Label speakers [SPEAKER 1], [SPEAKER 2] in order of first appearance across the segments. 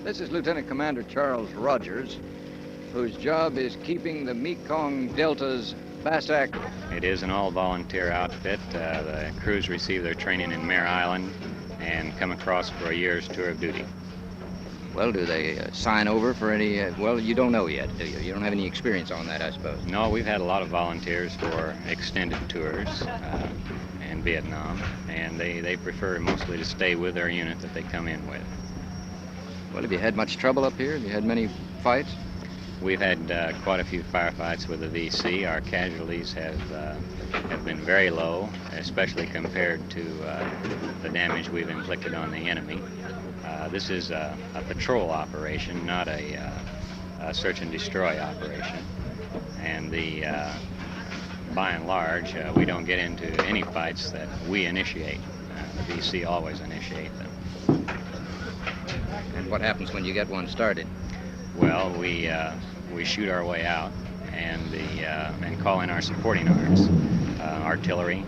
[SPEAKER 1] This is Lieutenant Commander Charles Rogers, whose job is keeping the Mekong Delta's bass active.
[SPEAKER 2] It is an all-volunteer outfit. The crews receive their training in Mare Island and come across for a year's tour of duty.
[SPEAKER 1] Well, do they sign over for any, well, you don't know yet, do you? You don't have any experience on that, I suppose.
[SPEAKER 2] No, we've had a lot of volunteers for extended tours in Vietnam, and they prefer mostly to stay with their unit that they come in with.
[SPEAKER 1] Well, have you had much trouble up here? Have you had many fights?
[SPEAKER 2] We've had quite a few firefights with the VC. Our casualties have been very low, especially compared to the damage we've inflicted on the enemy. This is a patrol operation, not a search and destroy operation. And by and large, we don't get into any fights that we initiate. The VC always initiate them.
[SPEAKER 1] And what happens when you get one started?
[SPEAKER 2] Well, we shoot our way out and call in our supporting arms, artillery,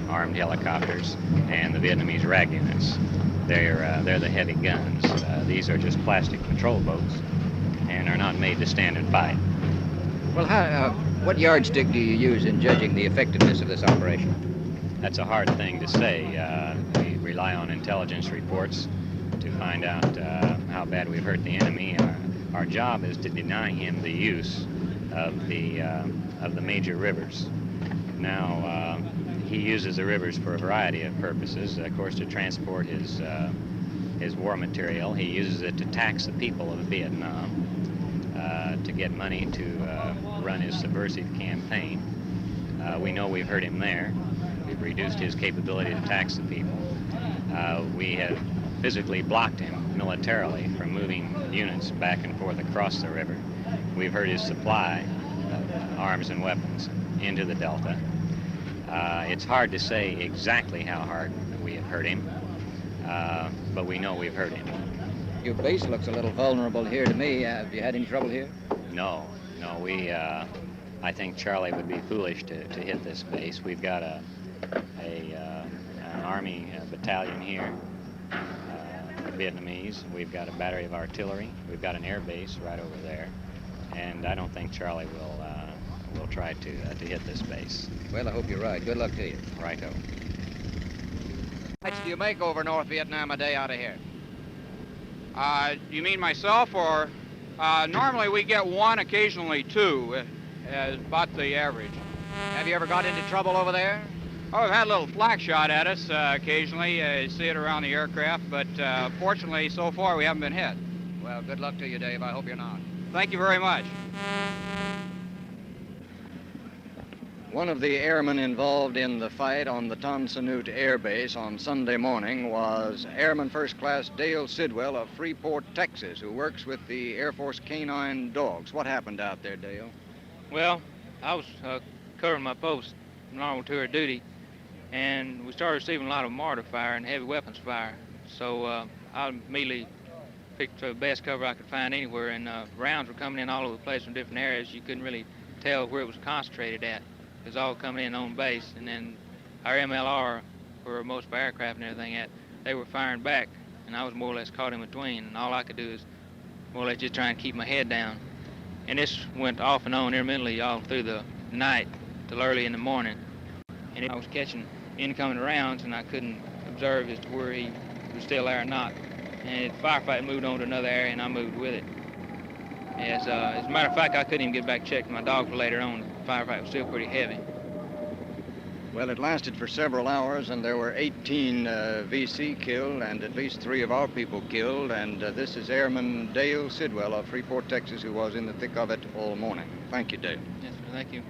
[SPEAKER 2] armed helicopters, and the Vietnamese RAG units. They're the heavy guns. These are just plastic patrol boats and are not made to stand and fight.
[SPEAKER 1] Well, what yardstick do you use in judging the effectiveness of this operation?
[SPEAKER 2] That's a hard thing to say. We rely on intelligence reports to find out how bad we've hurt the enemy. Our job is to deny him the use of the major rivers. Now, he uses the rivers for a variety of purposes. Of course, to transport his war material. He uses it to tax the people of Vietnam, to get money to run his subversive campaign. We know we've hurt him there. We've reduced his capability to tax the people. We have physically blocked him militarily from moving units back and forth across the river. We've hurt his supply of arms and weapons into the Delta. It's hard to say exactly how hard we have hurt him, but we know we've hurt him.
[SPEAKER 1] Your base looks a little vulnerable here to me. Have you had any trouble here?
[SPEAKER 2] No. I think Charlie would be foolish to hit this base. We've got an Army battalion here, Vietnamese. We've got a battery of artillery. We've got an air base right over there, and I don't think Charlie will try to hit this base.
[SPEAKER 1] Well, I hope you're right. Good luck to you.
[SPEAKER 2] Righto.
[SPEAKER 1] How much do you make over North Vietnam a day out of here?
[SPEAKER 3] You mean myself, or normally we get one, occasionally two, is about the average.
[SPEAKER 1] Have you ever got into trouble over there?
[SPEAKER 3] Oh, we've had a little flak shot at us occasionally. You see it around the aircraft, but fortunately, so far, we haven't been hit.
[SPEAKER 1] Well, good luck to you, Dave. I hope you're not.
[SPEAKER 3] Thank you very much.
[SPEAKER 1] One of the airmen involved in the fight on the Tan Son Nhut Air Base on Sunday morning was Airman First Class Dale Sidwell of Freeport, Texas, who works with the Air Force Canine Dogs. What happened out there, Dale?
[SPEAKER 4] Well, I was covering my post, normal tour of duty, and we started receiving a lot of mortar fire and heavy weapons fire. So I immediately picked the best cover I could find anywhere, and rounds were coming in all over the place from different areas. You couldn't really tell where it was concentrated at. It was all coming in on base, and then our MLR, where most of our aircraft and everything at, they were firing back, and I was more or less caught in between, and all I could do is more or less just try and keep my head down. And this went off and on intermittently all through the night till early in the morning. And I was catching incoming rounds, and I couldn't observe as to where he was still there or not. And the firefight moved on to another area, and I moved with it. As a matter of fact, I couldn't even get back checked my dogs later on. The firefight was still pretty heavy.
[SPEAKER 1] Well, it lasted for several hours, and there were 18 VC killed and at least 3 of our people killed. And this is Airman Dale Sidwell of Freeport, Texas, who was in the thick of it all morning. Thank you, Dale.
[SPEAKER 4] Yes, sir. Thank you.